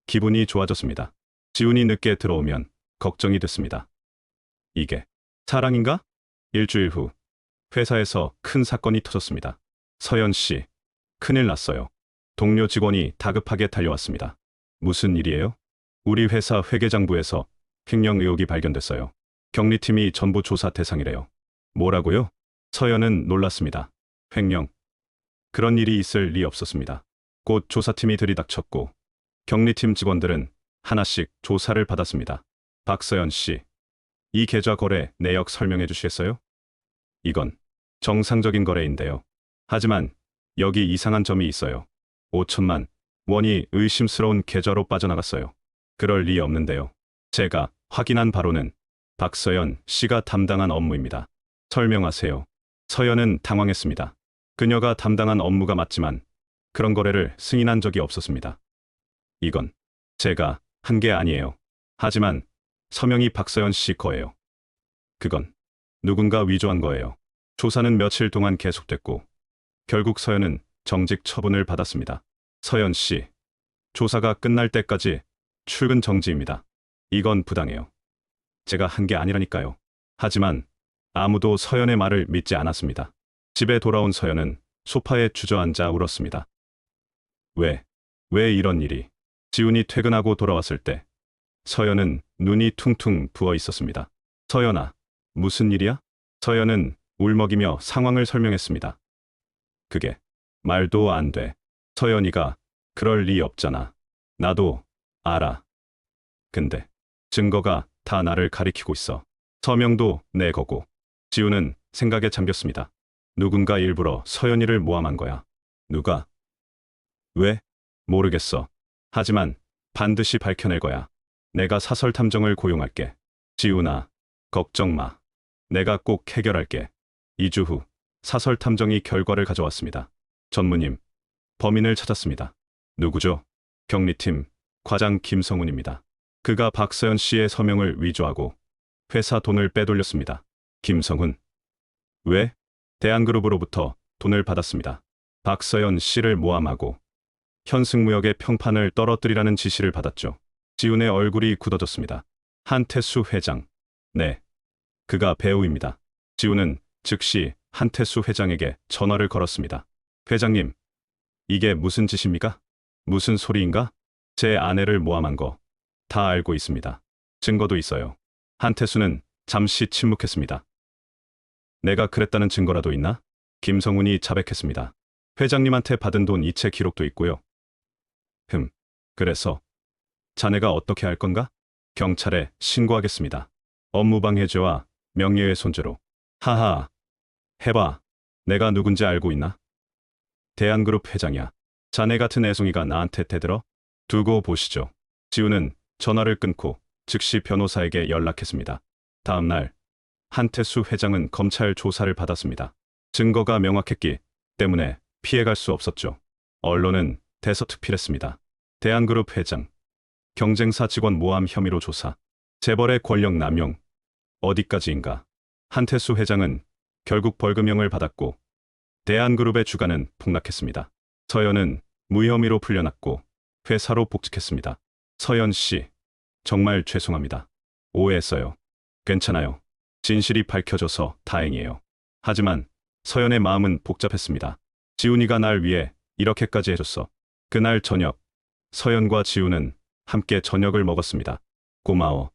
기분이 좋아졌습니다. 지훈이 늦게 들어오면 걱정이 됐습니다. 이게 사랑인가? 일주일 후 회사에서 큰 사건이 터졌습니다. 서연 씨, 큰일 났어요. 동료 직원이 다급하게 달려왔습니다. 무슨 일이에요? 우리 회사 회계장부에서 횡령 의혹이 발견됐어요. 경리팀이 전부 조사 대상이래요. 뭐라고요? 서연은 놀랐습니다. 횡령. 그런 일이 있을 리 없었습니다. 곧 조사팀이 들이닥쳤고 경리팀 직원들은 하나씩 조사를 받았습니다. 박서연 씨, 이 계좌 거래 내역 설명해 주시겠어요? 이건 정상적인 거래인데요. 하지만 여기 이상한 점이 있어요. 5천만 원이 의심스러운 계좌로 빠져나갔어요. 그럴 리 없는데요. 제가 확인한 바로는 박서연 씨가 담당한 업무입니다. 설명하세요. 서연은 당황했습니다. 그녀가 담당한 업무가 맞지만 그런 거래를 승인한 적이 없었습니다. 이건 제가 한 게 아니에요. 하지만 서명이 박서연 씨 거예요. 그건 누군가 위조한 거예요. 조사는 며칠 동안 계속됐고 결국 서연은 정직 처분을 받았습니다. 서연 씨, 조사가 끝날 때까지 출근 정지입니다. 이건 부당해요. 제가 한 게 아니라니까요. 하지만 아무도 서연의 말을 믿지 않았습니다. 집에 돌아온 서연은 소파에 주저앉아 울었습니다. 왜 이런 일이? 지훈이 퇴근하고 돌아왔을 때 서연은 눈이 퉁퉁 부어 있었습니다. 서연아, 무슨 일이야? 서연은 울먹이며 상황을 설명했습니다. 그게 말도 안 돼. 서연이가 그럴 리 없잖아. 나도 알아. 근데 증거가 다 나를 가리키고 있어. 서명도 내 거고. 지우는 생각에 잠겼습니다. 누군가 일부러 서연이를 모함한 거야. 누가? 왜? 모르겠어. 하지만 반드시 밝혀낼 거야. 내가 사설 탐정을 고용할게. 지우나, 걱정 마. 내가 꼭 해결할게. 2주 후 사설 탐정이 결과를 가져왔습니다. 전무님, 범인을 찾았습니다. 누구죠? 경리팀 과장 김성훈입니다. 그가 박서연 씨의 서명을 위조하고 회사 돈을 빼돌렸습니다. 김성훈. 왜? 대한그룹으로부터 돈을 받았습니다. 박서연 씨를 모함하고 현승무역의 평판을 떨어뜨리라는 지시를 받았죠. 지훈의 얼굴이 굳어졌습니다. 한태수 회장. 네. 그가 배우입니다. 지훈은 즉시 한태수 회장에게 전화를 걸었습니다. 회장님, 이게 무슨 짓입니까? 무슨 소리인가? 제 아내를 모함한 거 다 알고 있습니다. 증거도 있어요. 한태수는 잠시 침묵했습니다. 내가 그랬다는 증거라도 있나? 김성훈이 자백했습니다. 회장님한테 받은 돈 이체 기록도 있고요. 그래서 자네가 어떻게 할 건가? 경찰에 신고하겠습니다. 업무방해죄와 명예훼손죄로. 하하, 해봐. 내가 누군지 알고 있나? 대한그룹 회장이야. 자네 같은 애송이가 나한테 대들어? 두고 보시죠. 지우는 전화를 끊고 즉시 변호사에게 연락했습니다. 다음 날 한태수 회장은 검찰 조사를 받았습니다. 증거가 명확했기 때문에 피해갈 수 없었죠. 언론은 대서특필했습니다. 대한그룹 회장, 경쟁사 직원 모함 혐의로 조사. 재벌의 권력 남용. 어디까지인가? 한태수 회장은 결국 벌금형을 받았고 대한그룹의 주가는 폭락했습니다. 서연은 무혐의로 풀려났고 회사로 복직했습니다. 서연 씨, 정말 죄송합니다. 오해했어요. 괜찮아요. 진실이 밝혀져서 다행이에요. 하지만 서연의 마음은 복잡했습니다. 지훈이가 날 위해 이렇게까지 해줬어. 그날 저녁, 서연과 지훈은 함께 저녁을 먹었습니다. 고마워.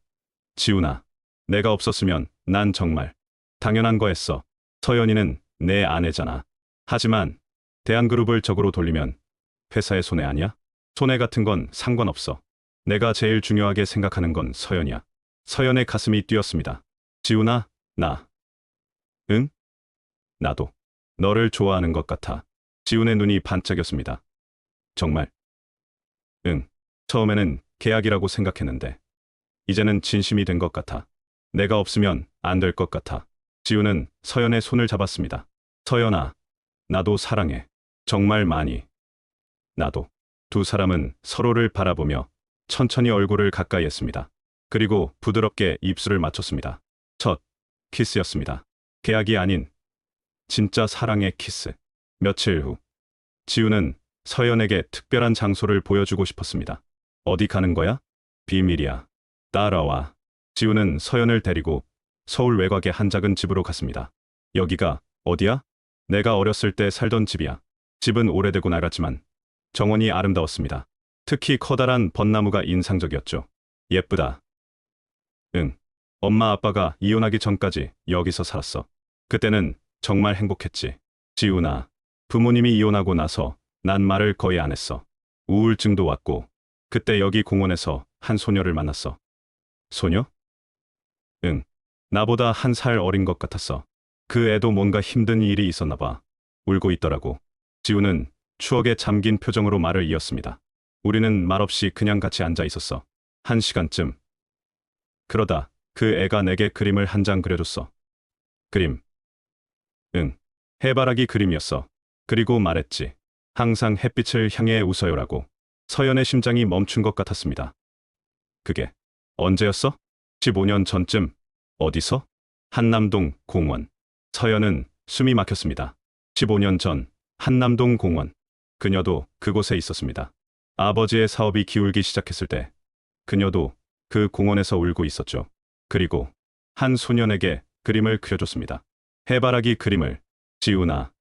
지훈아, 내가 없었으면 난 정말 당연한 거 했어. 서연이는 내 아내잖아. 하지만 대한그룹을 적으로 돌리면 회사의 손해 아니야? 손해 같은 건 상관없어. 내가 제일 중요하게 생각하는 건 서연이야. 서연의 가슴이 뛰었습니다. 지훈아, 나. 응? 나도. 너를 좋아하는 것 같아. 지훈의 눈이 반짝였습니다. 정말? 응. 처음에는 계약이라고 생각했는데 이제는 진심이 된 것 같아. 내가 없으면 안 될 것 같아. 지훈은 서연의 손을 잡았습니다. 서연아, 나도 사랑해. 정말 많이. 나도. 두 사람은 서로를 바라보며 천천히 얼굴을 가까이 했습니다. 그리고 부드럽게 입술을 맞췄습니다. 첫 키스였습니다. 계약이 아닌 진짜 사랑의 키스. 며칠 후 지우는 서연에게 특별한 장소를 보여주고 싶었습니다. 어디 가는 거야? 비밀이야. 따라와. 지우는 서연을 데리고 서울 외곽의 한 작은 집으로 갔습니다. 여기가 어디야? 내가 어렸을 때 살던 집이야. 집은 오래되고 낡았지만 정원이 아름다웠습니다. 특히 커다란 벚나무가 인상적이었죠. 예쁘다. 응. 엄마 아빠가 이혼하기 전까지 여기서 살았어. 그때는 정말 행복했지. 지훈아, 부모님이 이혼하고 나서 난 말을 거의 안 했어. 우울증도 왔고, 그때 여기 공원에서 한 소녀를 만났어. 소녀? 응. 나보다 한 살 어린 것 같았어. 그 애도 뭔가 힘든 일이 있었나 봐. 울고 있더라고. 지훈은 추억에 잠긴 표정으로 말을 이었습니다. 우리는 말없이 그냥 같이 앉아 있었어. 1시간쯤. 그러다 그 애가 내게 그림을 한 장 그려줬어. 그림. 응. 해바라기 그림이었어. 그리고 말했지. 항상 햇빛을 향해 웃어요라고. 서연의 심장이 멈춘 것 같았습니다. 그게 언제였어? 15년 전쯤. 어디서? 한남동 공원. 서연은 숨이 막혔습니다. 15년 전 한남동 공원. 그녀도 그곳에 있었습니다. 아버지의 사업이 기울기 시작했을 때 그녀도 그 공원에서 울고 있었죠. 그리고 한 소년에게 그림을 그려줬습니다. 해바라기 그림을. 지훈아,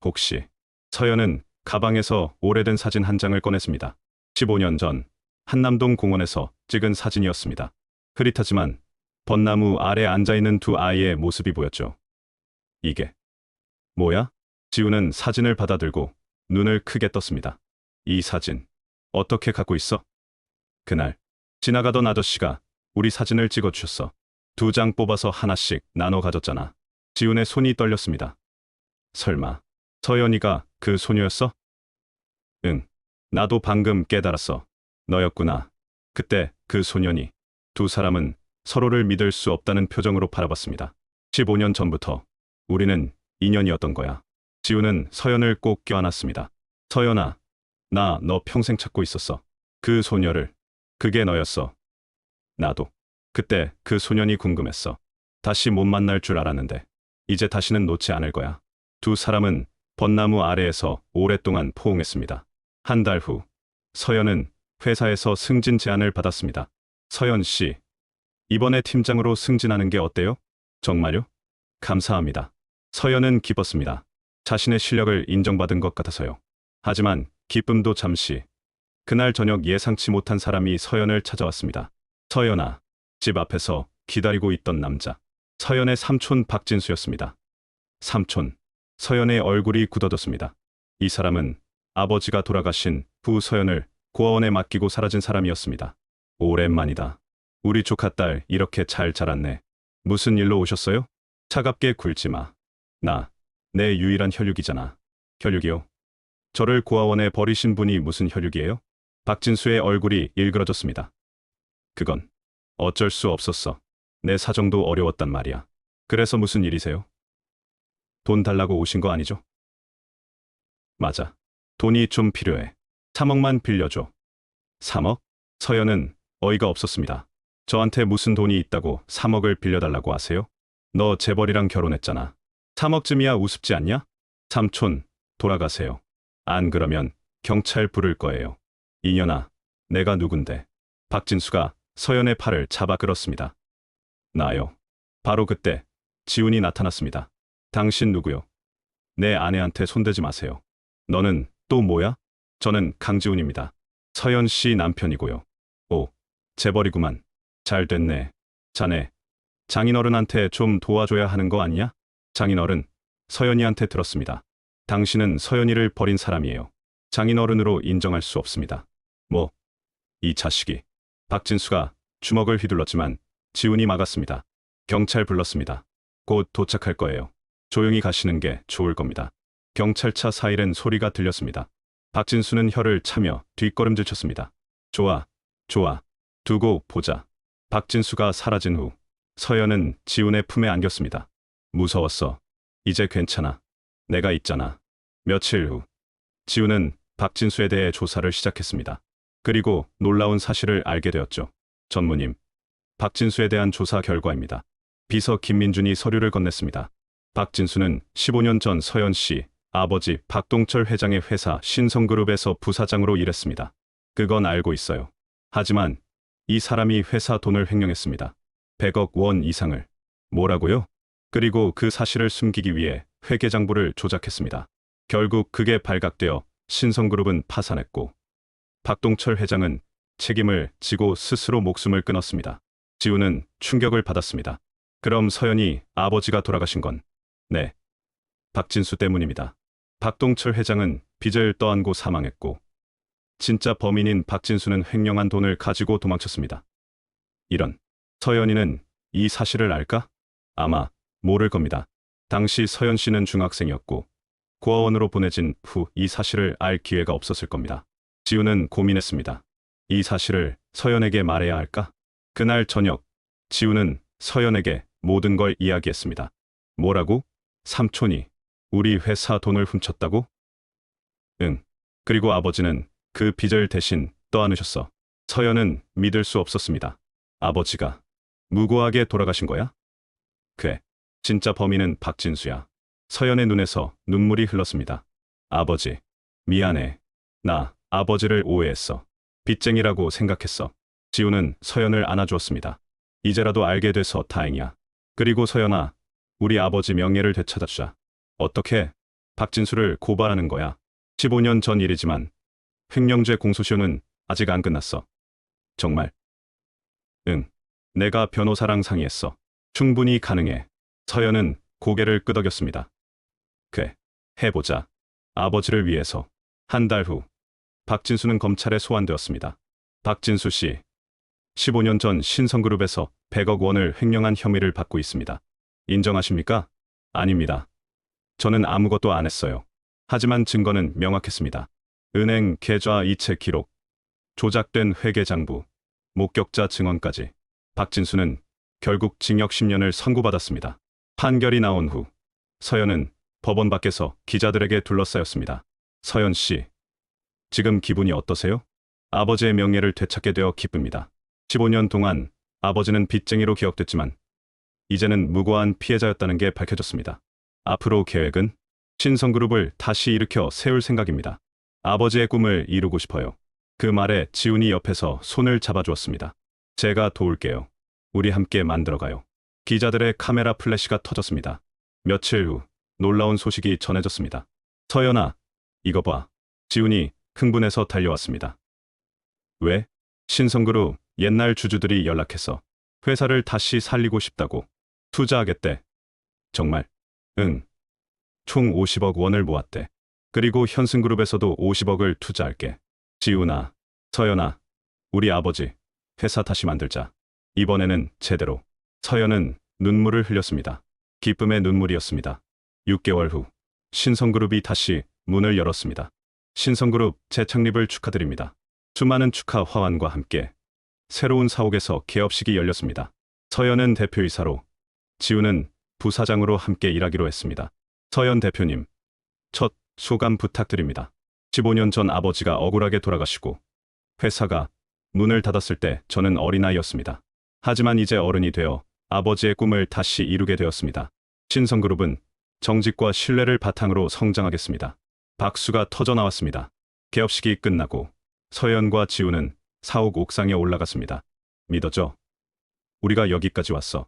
혹시. 서연은 가방에서 오래된 사진 한 장을 꺼냈습니다. 15년 전 한남동 공원에서 찍은 사진이었습니다. 흐릿하지만 벚나무 아래 앉아있는 두 아이의 모습이 보였죠. 이게 뭐야? 지훈은 사진을 받아들고 눈을 크게 떴습니다. 이 사진 어떻게 갖고 있어? 그날 지나가던 아저씨가 우리 사진을 찍어주셨어. 2장 뽑아서 하나씩 나눠 가졌잖아. 지훈의 손이 떨렸습니다. 설마 서연이가 그 소녀였어? 응. 나도 방금 깨달았어. 너였구나. 그때 그 소년이. 두 사람은 서로를 믿을 수 없다는 표정으로 바라봤습니다. 15년 전부터 우리는 인연이었던 거야. 지훈은 서연을 꼭 껴안았습니다. 서연아, 나 너 평생 찾고 있었어. 그 소녀를. 그게 너였어. 나도. 그때 그 소년이 궁금했어. 다시 못 만날 줄 알았는데 이제 다시는 놓지 않을 거야. 두 사람은 벚나무 아래에서 오랫동안 포옹했습니다. 한 달 후 서연은 회사에서 승진 제안을 받았습니다. 서연 씨, 이번에 팀장으로 승진하는 게 어때요? 정말요? 감사합니다. 서연은 기뻤습니다. 자신의 실력을 인정받은 것 같아서요. 하지만 기쁨도 잠시. 그날 저녁 예상치 못한 사람이 서연을 찾아왔습니다. 서연아. 집 앞에서 기다리고 있던 남자. 서연의 삼촌 박진수였습니다. 삼촌. 서연의 얼굴이 굳어졌습니다. 이 사람은 아버지가 돌아가신 후 서연을 고아원에 맡기고 사라진 사람이었습니다. 오랜만이다. 우리 조카 딸 이렇게 잘 자랐네. 무슨 일로 오셨어요? 차갑게 굴지 마. 내 유일한 혈육이잖아. 혈육이요? 저를 고아원에 버리신 분이 무슨 혈육이에요? 박진수의 얼굴이 일그러졌습니다. 그건 어쩔 수 없었어. 내 사정도 어려웠단 말이야. 그래서 무슨 일이세요? 돈 달라고 오신 거 아니죠? 맞아. 돈이 좀 필요해. 3억만 빌려줘. 3억? 서연은 어이가 없었습니다. 저한테 무슨 돈이 있다고 3억을 빌려달라고 하세요? 너 재벌이랑 결혼했잖아. 3억쯤이야 우습지 않냐? 삼촌, 돌아가세요. 안 그러면 경찰 부를 거예요. 이년아, 내가 누군데? 박진수가 서연의 팔을 잡아 끌었습니다. 나요. 바로 그때 지훈이 나타났습니다. 당신 누구요? 내 아내한테 손대지 마세요. 너는 또 뭐야? 저는 강지훈입니다. 서연 씨 남편이고요. 오, 재벌이구만. 잘 됐네. 자네, 장인어른한테 좀 도와줘야 하는 거 아니야? 장인어른, 서연이한테 들었습니다. 당신은 서연이를 버린 사람이에요. 장인어른으로 인정할 수 없습니다. 뭐? 이 자식이. 박진수가 주먹을 휘둘렀지만 지훈이 막았습니다. 경찰 불렀습니다. 곧 도착할 거예요. 조용히 가시는 게 좋을 겁니다. 경찰차 사이렌 소리가 들렸습니다. 박진수는 혀를 차며 뒷걸음질 쳤습니다. 좋아, 좋아. 두고 보자. 박진수가 사라진 후 서연은 지훈의 품에 안겼습니다. 무서웠어. 이제 괜찮아. 내가 있잖아. 며칠 후 지훈은 박진수에 대해 조사를 시작했습니다. 그리고 놀라운 사실을 알게 되었죠. 전무님, 박진수에 대한 조사 결과입니다. 비서 김민준이 서류를 건넸습니다. 박진수는 15년 전 서연 씨 아버지 박동철 회장의 회사 신성그룹에서 부사장으로 일했습니다. 그건 알고 있어요. 하지만 이 사람이 회사 돈을 횡령했습니다. 100억 원 이상을. 뭐라고요? 그리고 그 사실을 숨기기 위해 회계장부를 조작했습니다. 결국 그게 발각되어 신성그룹은 파산했고 박동철 회장은 책임을 지고 스스로 목숨을 끊었습니다. 지훈은 충격을 받았습니다. 그럼 서연이 아버지가 돌아가신 건? 네. 박진수 때문입니다. 박동철 회장은 빚을 떠안고 사망했고 진짜 범인인 박진수는 횡령한 돈을 가지고 도망쳤습니다. 이런. 서연이는 이 사실을 알까? 아마 모를 겁니다. 당시 서연 씨는 중학생이었고 고아원으로 보내진 후 이 사실을 알 기회가 없었을 겁니다. 지훈은 고민했습니다. 이 사실을 서연에게 말해야 할까? 그날 저녁 지훈은 서연에게 모든 걸 이야기했습니다. 뭐라고? 삼촌이 우리 회사 돈을 훔쳤다고? 응. 그리고 아버지는 그 빚을 대신 떠안으셨어. 서연은 믿을 수 없었습니다. 아버지가 무고하게 돌아가신 거야? 그래. 진짜 범인은 박진수야. 서연의 눈에서 눈물이 흘렀습니다. 아버지, 미안해. 나 아버지를 오해했어. 빚쟁이라고 생각했어. 지훈은 서연을 안아주었습니다. 이제라도 알게 돼서 다행이야. 그리고 서연아, 우리 아버지 명예를 되찾아주자. 어떻게? 박진수를 고발하는 거야. 15년 전 일이지만 횡령죄 공소시효는 아직 안 끝났어. 정말? 응. 내가 변호사랑 상의했어. 충분히 가능해. 서연은 고개를 끄덕였습니다. 그래, 해보자. 아버지를 위해서. 한 달 후, 박진수는 검찰에 소환되었습니다. 박진수 씨, 15년 전 신성그룹에서 100억 원을 횡령한 혐의를 받고 있습니다. 인정하십니까? 아닙니다. 저는 아무것도 안 했어요. 하지만 증거는 명확했습니다. 은행 계좌 이체 기록, 조작된 회계장부, 목격자 증언까지. 박진수는 결국 징역 10년을 선고받았습니다. 판결이 나온 후 서연은 법원 밖에서 기자들에게 둘러싸였습니다. 서연 씨, 지금 기분이 어떠세요? 아버지의 명예를 되찾게 되어 기쁩니다. 15년 동안 아버지는 빚쟁이로 기억됐지만 이제는 무고한 피해자였다는 게 밝혀졌습니다. 앞으로 계획은 신성그룹을 다시 일으켜 세울 생각입니다. 아버지의 꿈을 이루고 싶어요. 그 말에 지훈이 옆에서 손을 잡아주었습니다. 제가 도울게요. 우리 함께 만들어가요. 기자들의 카메라 플래시가 터졌습니다. 며칠 후 놀라운 소식이 전해졌습니다. 서연아, 이거 봐. 지훈이 흥분해서 달려왔습니다. 왜? 신성그룹 옛날 주주들이 연락해서 회사를 다시 살리고 싶다고 투자하겠대. 정말? 응. 총 50억 원을 모았대. 그리고 현승그룹에서도 50억을 투자할게. 지훈아, 서연아, 우리 아버지 회사 다시 만들자. 이번에는 제대로. 서연은 눈물을 흘렸습니다. 기쁨의 눈물이었습니다. 6개월 후 신성그룹이 다시 문을 열었습니다. 신성그룹 재창립을 축하드립니다. 수많은 축하 화환과 함께 새로운 사옥에서 개업식이 열렸습니다. 서연은 대표이사로, 지훈은 부사장으로 함께 일하기로 했습니다. 서연 대표님, 첫 소감 부탁드립니다. 15년 전 아버지가 억울하게 돌아가시고 회사가 문을 닫았을 때 저는 어린아이였습니다. 하지만 이제 어른이 되어 아버지의 꿈을 다시 이루게 되었습니다. 신성그룹은 정직과 신뢰를 바탕으로 성장하겠습니다. 박수가 터져 나왔습니다. 개업식이 끝나고 서연과 지훈은 사옥 옥상에 올라갔습니다. 믿어져? 우리가 여기까지 왔어.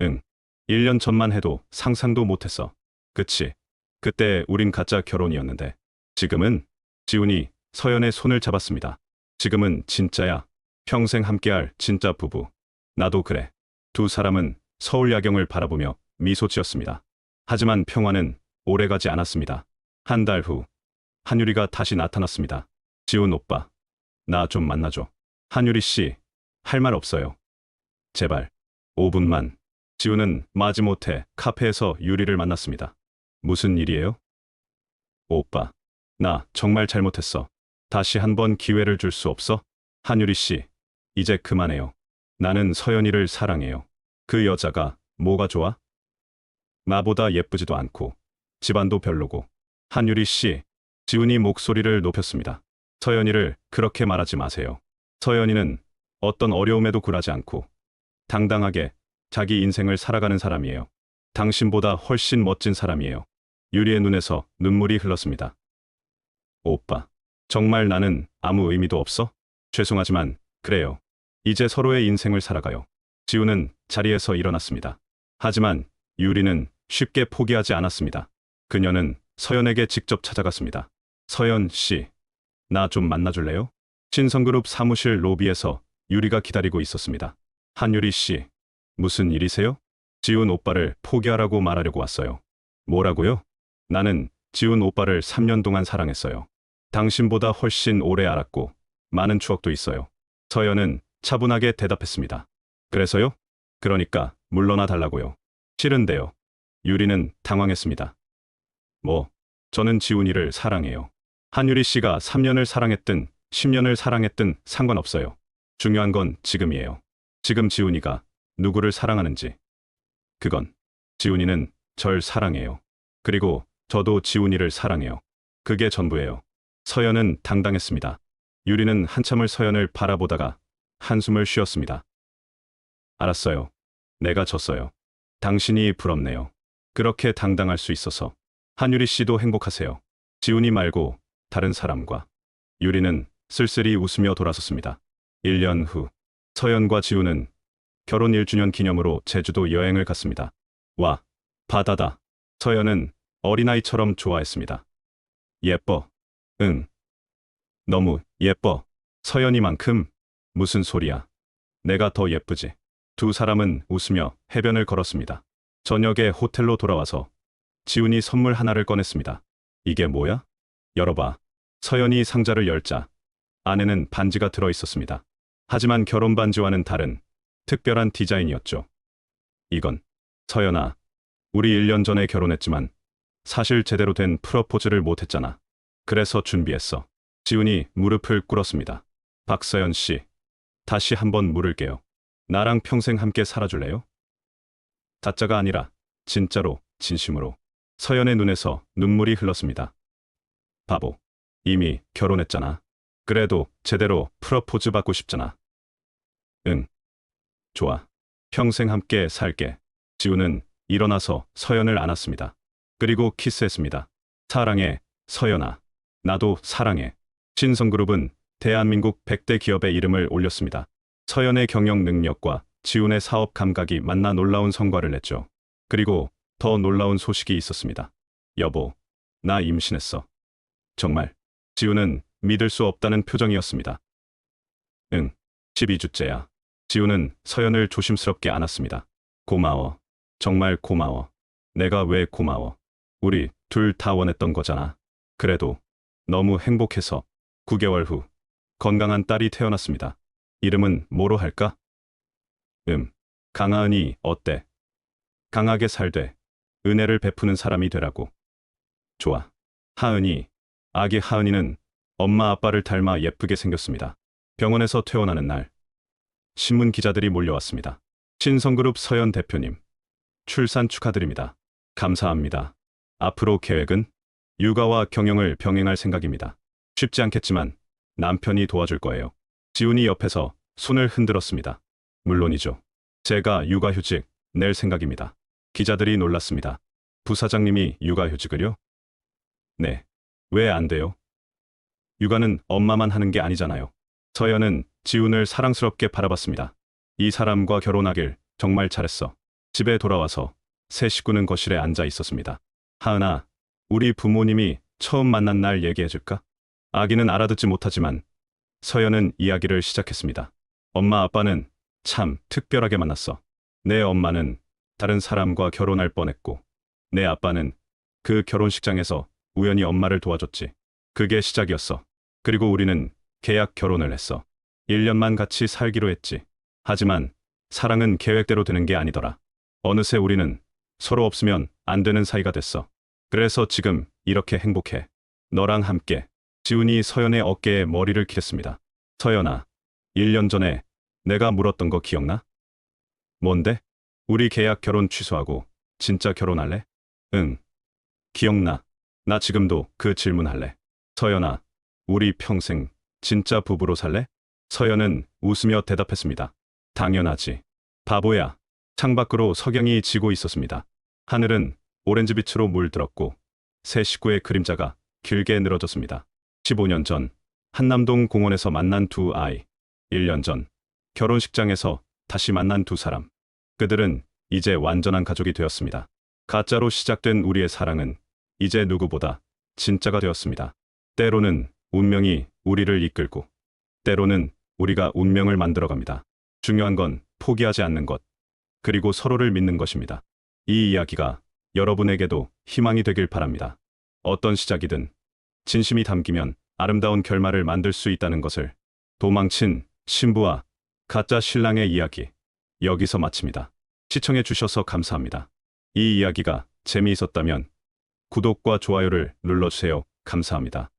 응. 1년 전만 해도 상상도 못했어. 그치? 그때 우린 가짜 결혼이었는데. 지금은? 지훈이 서연의 손을 잡았습니다. 지금은 진짜야. 평생 함께할 진짜 부부. 나도 그래. 두 사람은 서울 야경을 바라보며 미소 지었습니다. 하지만 평화는 오래가지 않았습니다. 한 달 후 한유리가 다시 나타났습니다. 지훈 오빠, 나 좀 만나줘. 한유리 씨, 할 말 없어요. 제발 5분만. 지훈은 마지못해 카페에서 유리를 만났습니다. 무슨 일이에요? 오빠, 나 정말 잘못했어. 다시 한번 기회를 줄 수 없어? 한유리 씨, 이제 그만해요. 나는 서연이를 사랑해요. 그 여자가 뭐가 좋아? 나보다 예쁘지도 않고 집안도 별로고. 한유리 씨, 지훈이 목소리를 높였습니다. 서연이를 그렇게 말하지 마세요. 서연이는 어떤 어려움에도 굴하지 않고 당당하게 자기 인생을 살아가는 사람이에요. 당신보다 훨씬 멋진 사람이에요. 유리의 눈에서 눈물이 흘렀습니다. 오빠, 정말 나는 아무 의미도 없어? 죄송하지만 그래요. 이제 서로의 인생을 살아가요. 지훈은 자리에서 일어났습니다. 하지만 유리는 쉽게 포기하지 않았습니다. 그녀는 서연에게 직접 찾아갔습니다. 서연 씨, 나 좀 만나줄래요? 신성그룹 사무실 로비에서 유리가 기다리고 있었습니다. 한유리 씨, 무슨 일이세요? 지훈 오빠를 포기하라고 말하려고 왔어요. 뭐라고요? 나는 지훈 오빠를 3년 동안 사랑했어요. 당신보다 훨씬 오래 알았고 많은 추억도 있어요. 서연은 차분하게 대답했습니다. 그래서요? 그러니까 물러나 달라고요. 싫은데요. 유리는 당황했습니다. 뭐, 저는 지훈이를 사랑해요. 한유리 씨가 3년을 사랑했든 10년을 사랑했든 상관없어요. 중요한 건 지금이에요. 지금 지훈이가 누구를 사랑하는지. 그건 지훈이는 절 사랑해요. 그리고 저도 지훈이를 사랑해요. 그게 전부예요. 서연은 당당했습니다. 유리는 한참을 서연을 바라보다가 한숨을 쉬었습니다. 알았어요. 내가 졌어요. 당신이 부럽네요. 그렇게 당당할 수 있어서. 한유리 씨도 행복하세요. 지훈이 말고 다른 사람과. 유리는 쓸쓸히 웃으며 돌아섰습니다. 1년 후 서연과 지훈은 결혼 1주년 기념으로 제주도 여행을 갔습니다. 와, 바다다. 서연은 어린아이처럼 좋아했습니다. 예뻐. 응. 너무 예뻐. 서연이만큼? 무슨 소리야. 내가 더 예쁘지. 두 사람은 웃으며 해변을 걸었습니다. 저녁에 호텔로 돌아와서 지훈이 선물 하나를 꺼냈습니다. 이게 뭐야? 열어봐. 서연이 상자를 열자 안에는 반지가 들어 있었습니다. 하지만 결혼 반지와는 다른 특별한 디자인이었죠. 이건 서연아, 우리 1년 전에 결혼했지만 사실 제대로 된 프러포즈를 못했잖아. 그래서 준비했어. 지훈이 무릎을 꿇었습니다. 박서연 씨, 다시 한번 물을게요. 나랑 평생 함께 살아줄래요? 가짜가 아니라 진짜로, 진심으로. 서연의 눈에서 눈물이 흘렀습니다. 바보, 이미 결혼했잖아. 그래도 제대로 프러포즈 받고 싶잖아. 응. 좋아. 평생 함께 살게. 지훈은 일어나서 서연을 안았습니다. 그리고 키스했습니다. 사랑해, 서연아. 나도 사랑해. 신성그룹은 대한민국 100대 기업의 이름을 올렸습니다. 서연의 경영 능력과 지훈의 사업 감각이 만나 놀라운 성과를 냈죠. 그리고 더 놀라운 소식이 있었습니다. 여보, 나 임신했어. 정말? 지우는 믿을 수 없다는 표정이었습니다. 응, 12주째야. 지우는 서연을 조심스럽게 안았습니다. 고마워. 정말 고마워. 내가 왜 고마워? 우리 둘 다 원했던 거잖아. 그래도 너무 행복해서 9개월 후 건강한 딸이 태어났습니다. 이름은 뭐로 할까? 강하은이 어때? 강하게 살되 은혜를 베푸는 사람이 되라고. 좋아. 하은이. 아기 하은이는 엄마 아빠를 닮아 예쁘게 생겼습니다. 병원에서 퇴원하는 날 신문 기자들이 몰려왔습니다. 신성그룹 서연 대표님, 출산 축하드립니다. 감사합니다. 앞으로 계획은? 육아와 경영을 병행할 생각입니다. 쉽지 않겠지만 남편이 도와줄 거예요. 지훈이 옆에서 손을 흔들었습니다. 물론이죠. 제가 육아휴직 낼 생각입니다. 기자들이 놀랐습니다. 부사장님이 육아휴직을요? 네. 왜 안 돼요? 육아는 엄마만 하는 게 아니잖아요. 서연은 지훈을 사랑스럽게 바라봤습니다. 이 사람과 결혼하길 정말 잘했어. 집에 돌아와서 새 식구는 거실에 앉아 있었습니다. 하은아, 우리 부모님이 처음 만난 날 얘기해줄까? 아기는 알아듣지 못하지만 서연은 이야기를 시작했습니다. 엄마 아빠는 참 특별하게 만났어. 내 엄마는 다른 사람과 결혼할 뻔했고 내 아빠는 그 결혼식장에서 우연히 엄마를 도와줬지. 그게 시작이었어. 그리고 우리는 계약 결혼을 했어. 1년만 같이 살기로 했지. 하지만 사랑은 계획대로 되는 게 아니더라. 어느새 우리는 서로 없으면 안 되는 사이가 됐어. 그래서 지금 이렇게 행복해. 너랑 함께. 지훈이 서연의 어깨에 머리를 기댔습니다. 서연아, 1년 전에 내가 물었던 거 기억나? 뭔데? 우리 계약 결혼 취소하고 진짜 결혼할래? 응. 기억나. 나 지금도 그 질문할래. 서연아, 우리 평생 진짜 부부로 살래? 서연은 웃으며 대답했습니다. 당연하지. 바보야. 창밖으로 석양이 지고 있었습니다. 하늘은 오렌지빛으로 물들었고 새 식구의 그림자가 길게 늘어졌습니다. 15년 전 한남동 공원에서 만난 두 아이. 1년 전 결혼식장에서 다시 만난 두 사람. 그들은 이제 완전한 가족이 되었습니다. 가짜로 시작된 우리의 사랑은 이제 누구보다 진짜가 되었습니다. 때로는 운명이 우리를 이끌고 때로는 우리가 운명을 만들어갑니다. 중요한 건 포기하지 않는 것, 그리고 서로를 믿는 것입니다. 이 이야기가 여러분에게도 희망이 되길 바랍니다. 어떤 시작이든 진심이 담기면 아름다운 결말을 만들 수 있다는 것을. 도망친 신부와 가짜 신랑의 이야기, 여기서 마칩니다. 시청해 주셔서 감사합니다. 이 이야기가 재미있었다면 구독과 좋아요를 눌러주세요. 감사합니다.